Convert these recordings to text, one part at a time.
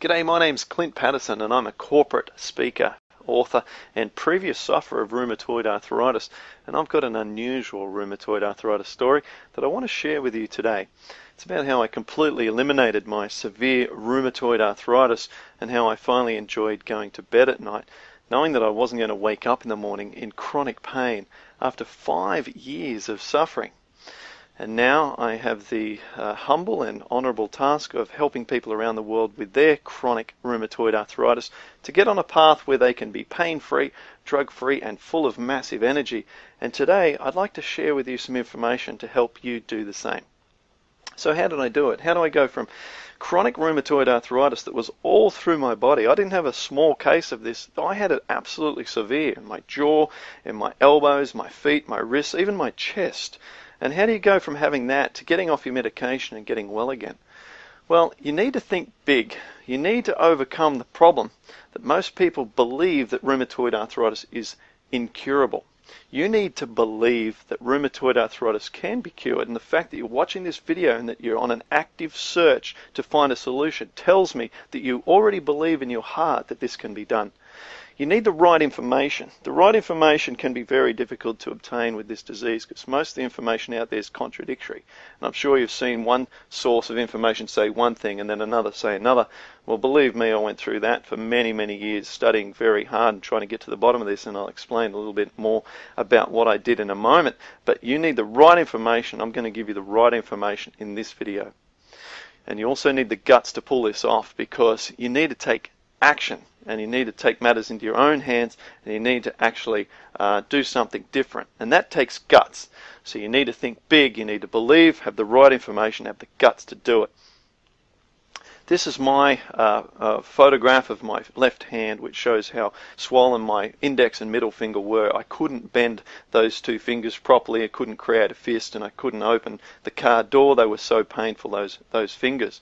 G'day, my name's Clint Patterson and I'm a corporate speaker, author and previous sufferer of rheumatoid arthritis, and I've got an unusual rheumatoid arthritis story that I want to share with you today. It's about how I completely eliminated my severe rheumatoid arthritis and how I finally enjoyed going to bed at night, knowing that I wasn't going to wake up in the morning in chronic pain after 5 years of suffering. And now I have the humble and honourable task of helping people around the world with their chronic rheumatoid arthritis to get on a path where they can be pain-free, drug-free and full of massive energy. And today I'd like to share with you some information to help you do the same. So how did I do it? How do I go from chronic rheumatoid arthritis that was all through my body? I didn't have a small case of this. I had it absolutely severe in my jaw, in my elbows, my feet, my wrists, even my chest. And how do you go from having that to getting off your medication and getting well again? Well, you need to think big. You need to overcome the problem that most people believe that rheumatoid arthritis is incurable. You need to believe that rheumatoid arthritis can be cured, and the fact that you're watching this video and that you're on an active search to find a solution tells me that you already believe in your heart that this can be done. You need the right information. The right information can be very difficult to obtain with this disease because most of the information out there is contradictory. And I'm sure you've seen one source of information say one thing and then another say another. Well, believe me, I went through that for many, many years, studying very hard and trying to get to the bottom of this, and I'll explain a little bit more about what I did in a moment. But you need the right information. I'm going to give you the right information in this video. And you also need the guts to pull this off because you need to take action. And you need to take matters into your own hands, and you need to actually do something different. And that takes guts. So you need to think big, you need to believe, have the right information, have the guts to do it. This is my photograph of my left hand, which shows how swollen my index and middle finger were. I couldn't bend those two fingers properly, I couldn't create a fist, and I couldn't open the car door. They were so painful, those fingers.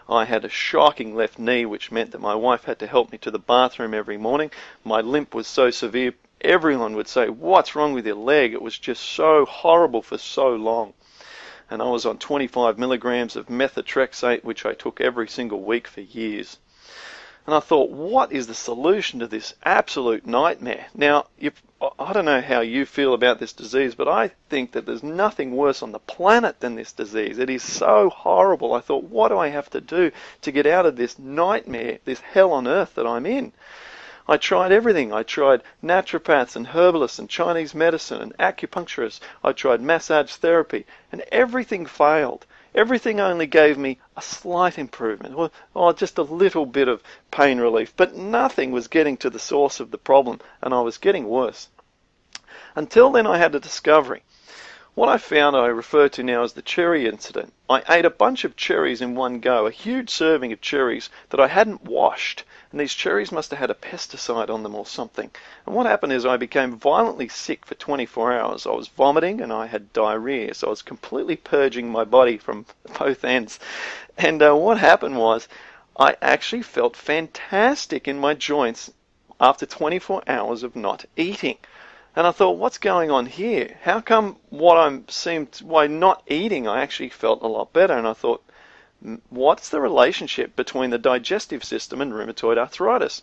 I had a shocking left knee, which meant that my wife had to help me to the bathroom every morning. My limp was so severe, everyone would say, "What's wrong with your leg?" It was just so horrible for so long. And I was on 25 milligrams of methotrexate, which I took every single week for years. And I thought, what is the solution to this absolute nightmare? Now, I don't know how you feel about this disease, but I think that there's nothing worse on the planet than this disease. It is so horrible. I thought, what do I have to do to get out of this nightmare, this hell on earth that I'm in? I tried everything. I tried naturopaths and herbalists and Chinese medicine and acupuncturists. I tried massage therapy, and everything failed. Everything only gave me a slight improvement, or just a little bit of pain relief, but nothing was getting to the source of the problem, and I was getting worse. Until then I had a discovery. What I found I refer to now as the cherry incident. I ate a bunch of cherries in one go, a huge serving of cherries that I hadn't washed, and these cherries must have had a pesticide on them or something. And what happened is I became violently sick for 24 hours. I was vomiting and I had diarrhea, so I was completely purging my body from both ends. And what happened was I actually felt fantastic in my joints after 24 hours of not eating. And I thought, what's going on here? How come why not eating I actually felt a lot better? And I thought, what's the relationship between the digestive system and rheumatoid arthritis?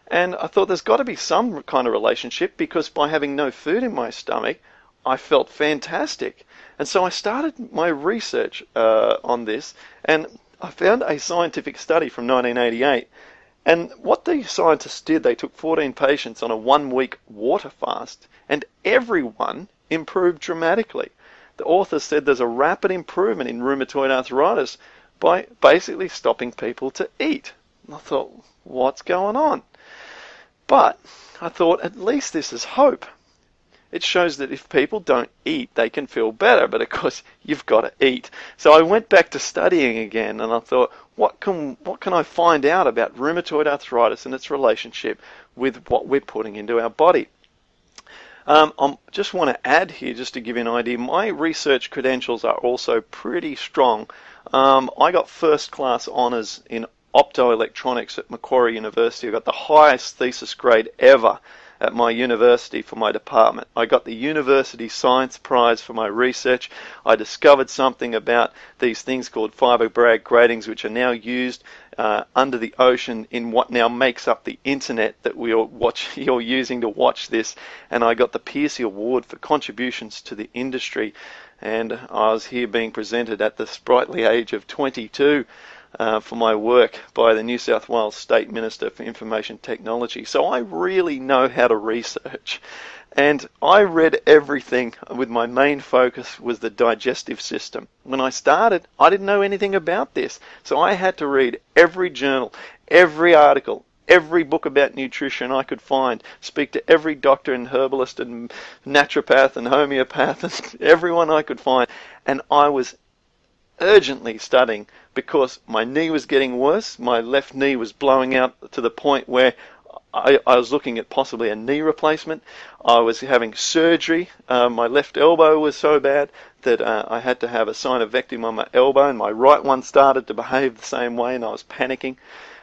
And I thought there's got to be some kind of relationship, because by having no food in my stomach, I felt fantastic. And so I started my research on this, and I found a scientific study from 1988. And what the scientists did, they took 14 patients on a 1-week water fast, and everyone improved dramatically. The authors said there's a rapid improvement in rheumatoid arthritis by basically stopping people to eat. And I thought, what's going on? But I thought, at least this is hope. It shows that if people don't eat, they can feel better, but of course you've got to eat. So I went back to studying again, and I thought, what can I find out about rheumatoid arthritis and its relationship with what we're putting into our body? I just want to add here, just to give you an idea, my research credentials are also pretty strong. I got first class honours in optoelectronics at Macquarie University. I got the highest thesis grade ever at my university for my department. I got the University Science Prize for my research. I discovered something about these things called fiber Bragg gratings, which are now used under the ocean in what now makes up the internet that you're using to watch this. And I got the Pearcey Award for contributions to the industry. And I was here being presented at the sprightly age of 22 for my work by the New South Wales State Minister for Information Technology. So I really know how to research. And I read everything with my main focus was the digestive system. When I started, I didn't know anything about this. So I had to read every journal, every article, every book about nutrition I could find, speak to every doctor and herbalist and naturopath and homeopath and everyone I could find. And I was urgently studying because my knee was getting worse. My left knee was blowing out to the point where I was looking at possibly a knee replacement. I was having surgery. My left elbow was so bad that I had to have a synovectomy on my elbow, and my right one started to behave the same way, and I was panicking.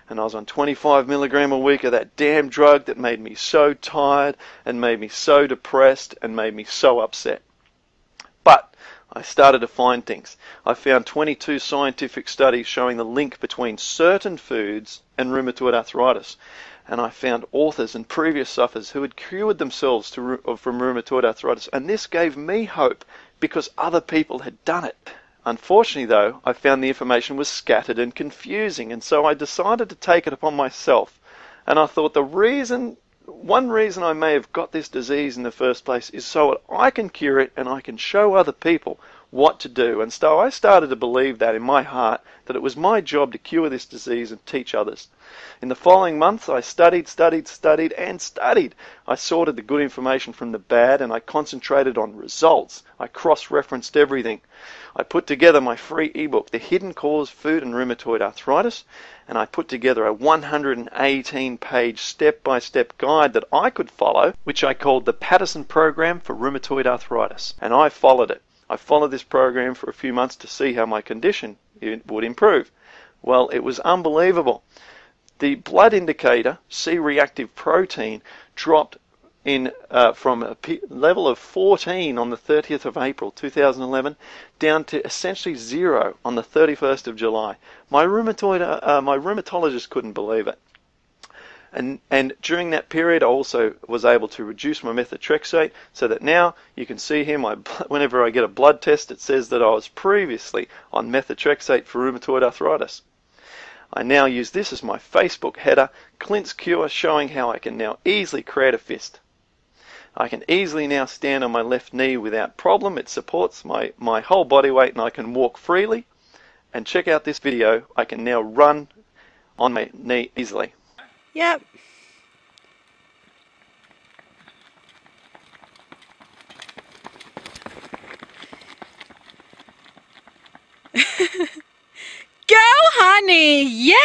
And I was on 25 milligram a week of that damn drug that made me so tired and made me so depressed and made me so upset. But I started to find things. I found 22 scientific studies showing the link between certain foods and rheumatoid arthritis. And I found authors and previous sufferers who had cured themselves from rheumatoid arthritis. And this gave me hope because other people had done it. Unfortunately, though, I found the information was scattered and confusing, and so I decided to take it upon myself. And I thought one reason I may have got this disease in the first place is so that I can cure it and I can show other people what to do. And so I started to believe that in my heart, that it was my job to cure this disease and teach others. In the following months, I studied. I sorted the good information from the bad, and I concentrated on results. I cross-referenced everything. I put together my free ebook, The Hidden Cause, Food and Rheumatoid Arthritis, and I put together a 118-page step-by-step guide that I could follow, which I called the Patterson Program for Rheumatoid Arthritis. And I followed it. I followed this program for a few months to see how my condition would improve. Well, it was unbelievable. The blood indicator, C-reactive protein, dropped from a level of 14 on the 30th of April 2011 down to essentially 0 on the 31st of July. My rheumatologist couldn't believe it. And during that period, I also was able to reduce my methotrexate so that now you can see here, whenever I get a blood test, it says that I was previously on methotrexate for rheumatoid arthritis. I now use this as my Facebook header, Clint's Cure, showing how I can now easily create a fist. I can easily now stand on my left knee without problem. It supports my whole body weight and I can walk freely. And check out this video. I can now run on my knee easily. Yep. Go, honey! Yeah!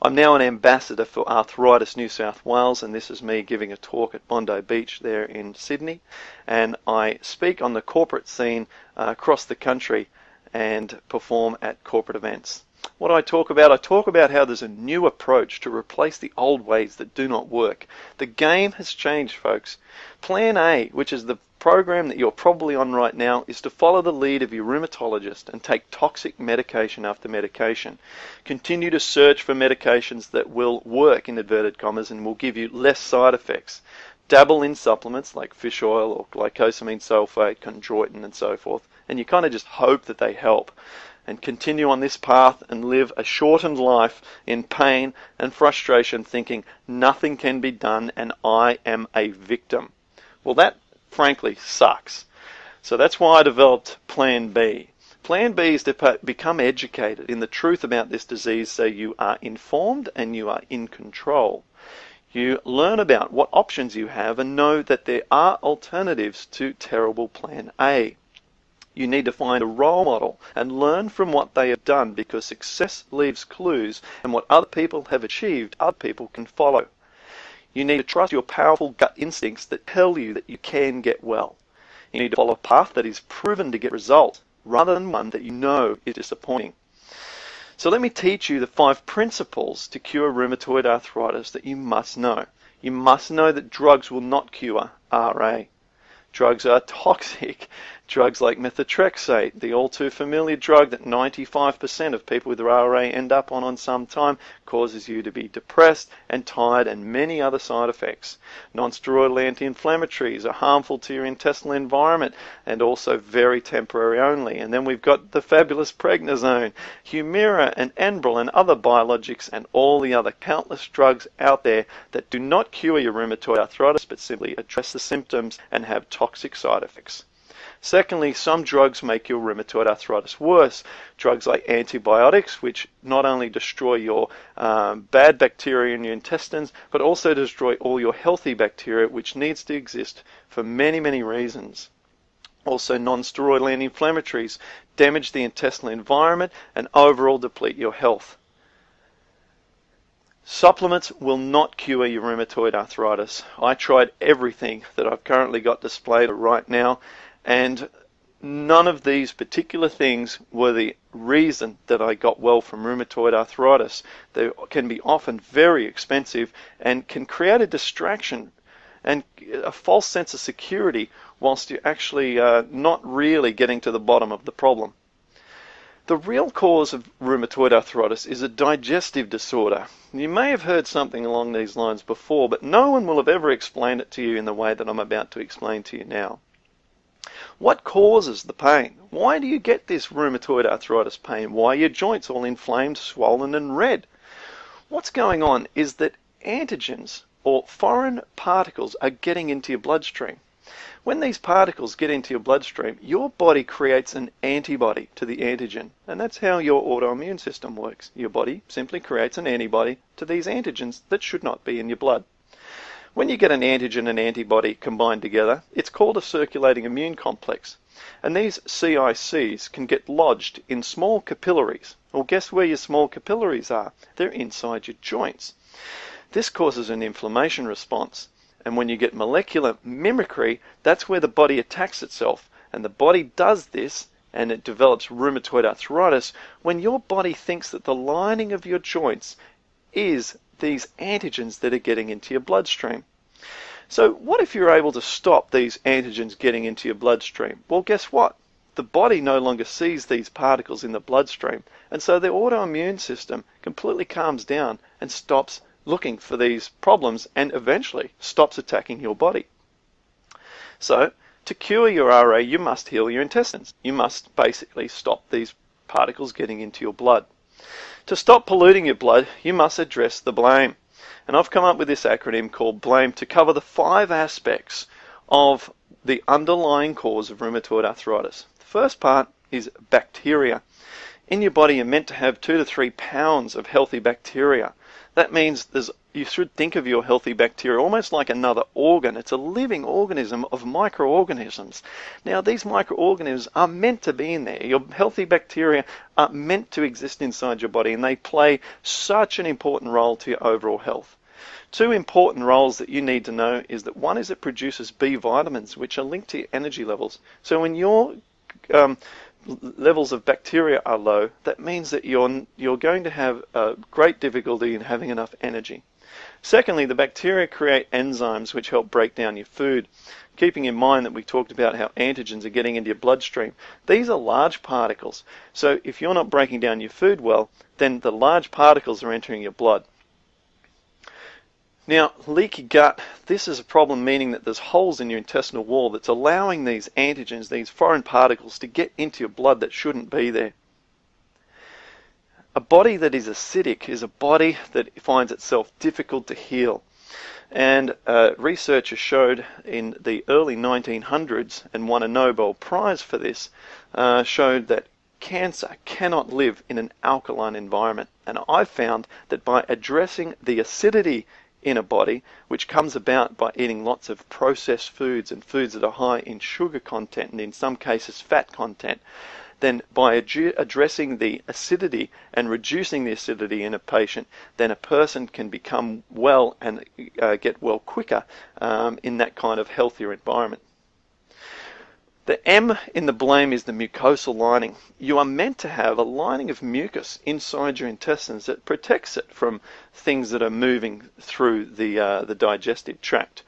I'm now an ambassador for Arthritis New South Wales, and this is me giving a talk at Bondi Beach there in Sydney. And I speak on the corporate scene across the country and perform at corporate events. What I talk about how there's a new approach to replace the old ways that do not work. The game has changed, folks. Plan A, which is the program that you're probably on right now, is to follow the lead of your rheumatologist and take toxic medication after medication. Continue to search for medications that will work, in inverted commas, and will give you less side effects. Dabble in supplements like fish oil or glycosamine sulfate, chondroitin and so forth, and you kind of just hope that they help. And continue on this path and live a shortened life in pain and frustration, thinking nothing can be done and I am a victim. Well, that frankly sucks. So that's why I developed Plan B. Plan B is to become educated in the truth about this disease so you are informed and you are in control. You learn about what options you have and know that there are alternatives to terrible Plan A. You need to find a role model and learn from what they have done, because success leaves clues, and what other people have achieved, other people can follow. You need to trust your powerful gut instincts that tell you that you can get well. You need to follow a path that is proven to get results, rather than one that you know is disappointing. So let me teach you the 5 principles to cure rheumatoid arthritis that you must know. You must know that drugs will not cure RA. Drugs are toxic. Drugs like methotrexate, the all too familiar drug that 95% of people with RA end up on some time, causes you to be depressed and tired and many other side effects. Non-steroidal anti-inflammatories are harmful to your intestinal environment and also very temporary only. And then we've got the fabulous prednisone, Humira and Enbrel and other biologics and all the other countless drugs out there that do not cure your rheumatoid arthritis but simply address the symptoms and have toxic side effects. Secondly, some drugs make your rheumatoid arthritis worse. Drugs like antibiotics, which not only destroy your bad bacteria in your intestines, but also destroy all your healthy bacteria, which needs to exist for many, many reasons. Also, non-steroidal anti-inflammatories damage the intestinal environment and overall deplete your health. Supplements will not cure your rheumatoid arthritis. I tried everything that I've currently got displayed right now, and none of these particular things were the reason that I got well from rheumatoid arthritis. They can be often very expensive and can create a distraction and a false sense of security whilst you're actually not really getting to the bottom of the problem. The real cause of rheumatoid arthritis is a digestive disorder. You may have heard something along these lines before, but no one will have ever explained it to you in the way that I'm about to explain to you now. What causes the pain? Why do you get this rheumatoid arthritis pain? Why are your joints all inflamed, swollen and red? What's going on is that antigens or foreign particles are getting into your bloodstream. When these particles get into your bloodstream, your body creates an antibody to the antigen, and that's how your autoimmune system works. Your body simply creates an antibody to these antigens that should not be in your blood. When you get an antigen and antibody combined together, it's called a circulating immune complex. And these CICs can get lodged in small capillaries. Well, guess where your small capillaries are? They're inside your joints. This causes an inflammation response. And when you get molecular mimicry, that's where the body attacks itself. And the body does this, and it develops rheumatoid arthritis, when your body thinks that the lining of your joints is these antigens that are getting into your bloodstream. So what if you're able to stop these antigens getting into your bloodstream? Well, guess what? The body no longer sees these particles in the bloodstream, and so the autoimmune system completely calms down and stops looking for these problems and eventually stops attacking your body. So to cure your RA, you must heal your intestines. You must basically stop these particles getting into your blood. To stop polluting your blood, you must address the blame. And I've come up with this acronym called BLAME to cover the 5 aspects of the underlying cause of rheumatoid arthritis. The first part is bacteria. In your body, you're meant to have 2 to 3 pounds of healthy bacteria. That means you should think of your healthy bacteria almost like another organ. It's a living organism of microorganisms. Now, these microorganisms are meant to be in there. Your healthy bacteria are meant to exist inside your body, and they play such an important role to your overall health. 2 important roles that you need to know is that one is it produces B vitamins, which are linked to your energy levels. So when your levels of bacteria are low, that means that you're going to have great difficulty in having enough energy. Secondly, the bacteria create enzymes which help break down your food. Keeping in mind that we talked about how antigens are getting into your bloodstream, these are large particles. So if you're not breaking down your food well, then the large particles are entering your blood. Now, leaky gut, this is a problem, meaning that there's holes in your intestinal wall that's allowing these antigens, these foreign particles, to get into your blood that shouldn't be there. A body that is acidic is a body that finds itself difficult to heal. And researchers showed in the early 1900s, and won a Nobel Prize for this, showed that cancer cannot live in an alkaline environment. And I've found that by addressing the acidity in a body, which comes about by eating lots of processed foods and foods that are high in sugar content and in some cases fat content, then by addressing the acidity and reducing the acidity in a patient, then a person can become well and get well quicker in that kind of healthier environment. The M in the blame is the mucosal lining. You are meant to have a lining of mucus inside your intestines that protects it from things that are moving through the digestive tract.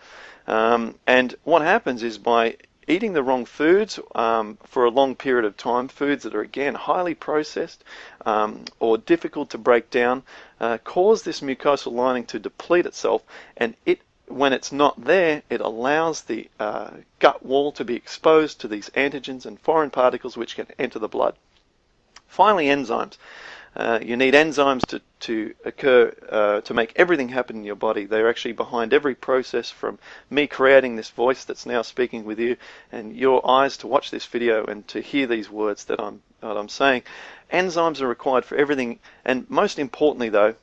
And what happens is by eating the wrong foods for a long period of time, foods that are again highly processed or difficult to break down, cause this mucosal lining to deplete itself, and when it's not there, it allows the gut wall to be exposed to these antigens and foreign particles which can enter the blood. Finally, enzymes. You need enzymes to occur to make everything happen in your body. They're actually behind every process, from me creating this voice that's now speaking with you and your eyes to watch this video and to hear these words that I'm saying. Enzymes are required for everything, and most importantly though,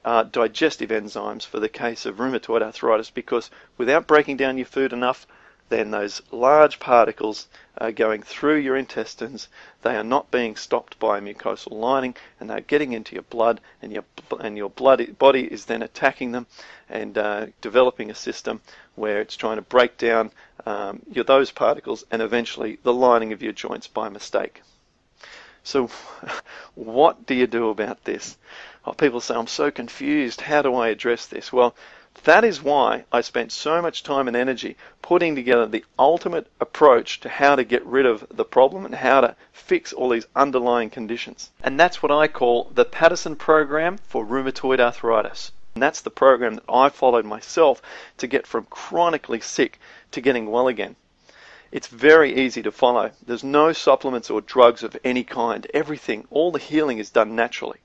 are digestive enzymes for the case of rheumatoid arthritis, because without breaking down your food enough, then those large particles are going through your intestines. They are not being stopped by a mucosal lining, and they're getting into your blood, and your body is then attacking them and developing a system where it's trying to break down those particles and eventually the lining of your joints by mistake. So what do you do about this? People say, I'm so confused. How do I address this? Well, that is why I spent so much time and energy putting together the ultimate approach to how to get rid of the problem and how to fix all these underlying conditions. And that's what I call the Paddison Program for Rheumatoid Arthritis. And that's the program that I followed myself to get from chronically sick to getting well again. It's very easy to follow. There's no supplements or drugs of any kind. Everything, all the healing is done naturally.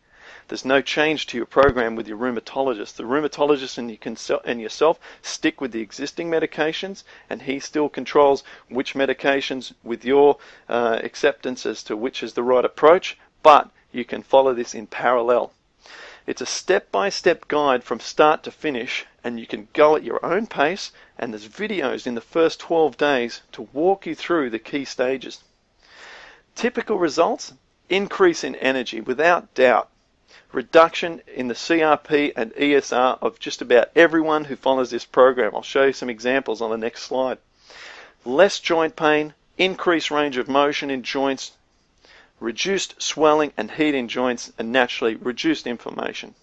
There's no change to your program with your rheumatologist. The rheumatologist and yourself stick with the existing medications, and he still controls which medications with your acceptance as to which is the right approach, but you can follow this in parallel. It's a step-by-step guide from start to finish, and you can go at your own pace, and there's videos in the first 12 days to walk you through the key stages. Typical results: increase in energy without doubt, reduction in the CRP and ESR of just about everyone who follows this program. I'll show you some examples on the next slide. Less joint pain, increased range of motion in joints, reduced swelling and heat in joints, and naturally reduced inflammation.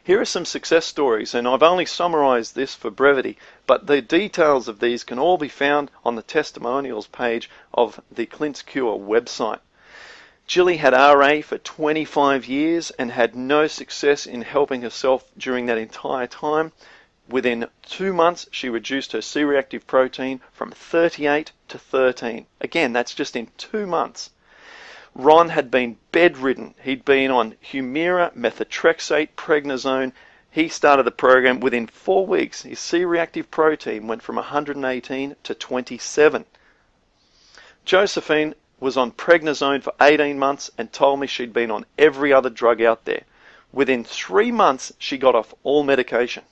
Here are some success stories, and I've only summarized this for brevity, but the details of these can all be found on the testimonials page of the Clint's Cure website. Jilly had RA for 25 years and had no success in helping herself during that entire time. Within 2 months, she reduced her C-reactive protein from 38 to 13. Again, that's just in 2 months. Ron had been bedridden. He'd been on Humira, methotrexate, prednisone. He started the program. Within 4 weeks, his C-reactive protein went from 118 to 27. Josephine was on prednisone for 18 months and told me she'd been on every other drug out there. Within 3 months, she got off all medication.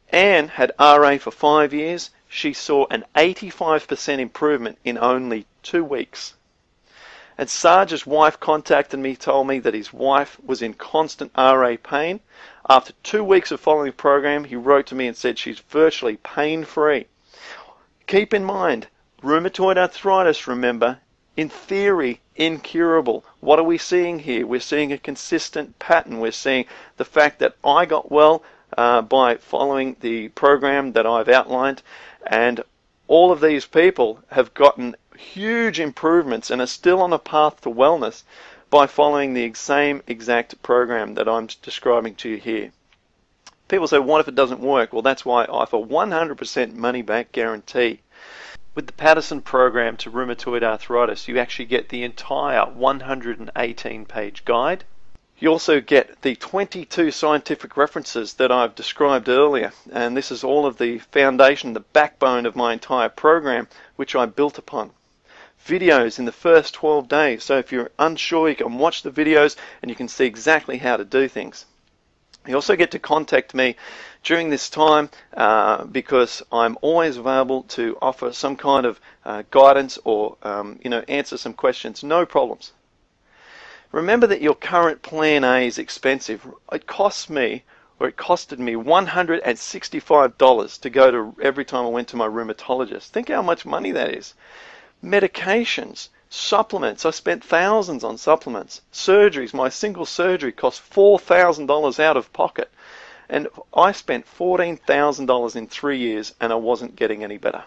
Anne had RA for 5 years. She saw an 85% improvement in only 2 weeks. And Sarge's wife contacted me, told me that his wife was in constant RA pain. After 2 weeks of following the program, he wrote to me and said she's virtually pain-free. Keep in mind, rheumatoid arthritis, remember, in theory, incurable. What are we seeing here? We're seeing a consistent pattern. We're seeing the fact that I got well by following the program that I've outlined, and all of these people have gotten huge improvements and are still on a path to wellness by following the same exact program that I'm describing to you here. People say, what if it doesn't work? Well, that's why I offer 100% money-back guarantee. With the Paddison program to rheumatoid arthritis, you actually get the entire 118-page guide. You also get the 22 scientific references that I've described earlier, and this is all of the foundation, the backbone of my entire program, which I built upon. Videos in the first 12 days, so if you're unsure, you can watch the videos and you can see exactly how to do things. You also get to contact me during this time because I'm always available to offer some kind of guidance or answer some questions, no problems. Remember that your current plan A is expensive. It costs me where it costed me $165 to go to every time I went to my rheumatologist. Think how much money that is. Medications, supplements, I spent thousands on supplements. Surgeries, my single surgery cost $4,000 out of pocket. And I spent $14,000 in 3 years and I wasn't getting any better.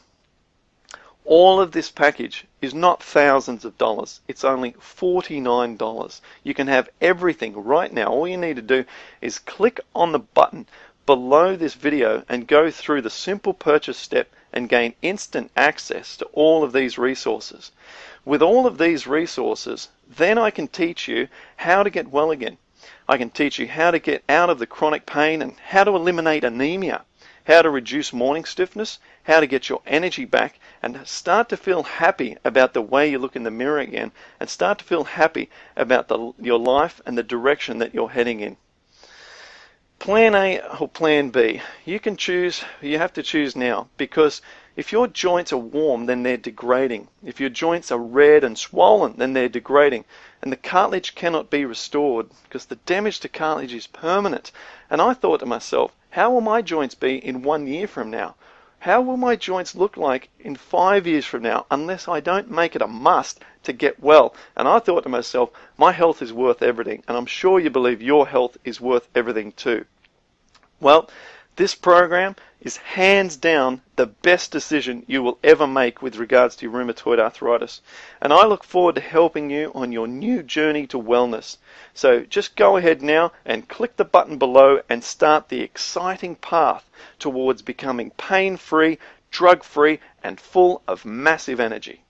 All of this package is not thousands of dollars. It's only $49. You can have everything right now. All you need to do is click on the button below this video and go through the simple purchase step and gain instant access to all of these resources. With all of these resources, then I can teach you how to get well again. I can teach you how to get out of the chronic pain and how to eliminate anemia, how to reduce morning stiffness, how to get your energy back and start to feel happy about the way you look in the mirror again and start to feel happy about your life and the direction that you're heading in. Plan A or Plan B, you can choose. You have to choose now, because if your joints are warm, then they're degrading. If your joints are red and swollen, then they're degrading. And the cartilage cannot be restored because the damage to cartilage is permanent. And I thought to myself, how will my joints be in 1 year from now? How will my joints look like in 5 years from now unless I don't make it a must to get well? And I thought to myself, my health is worth everything. And I'm sure you believe your health is worth everything too. Well, this program is hands down the best decision you will ever make with regards to rheumatoid arthritis. And I look forward to helping you on your new journey to wellness. So just go ahead now and click the button below and start the exciting path towards becoming pain-free, drug-free, and full of massive energy.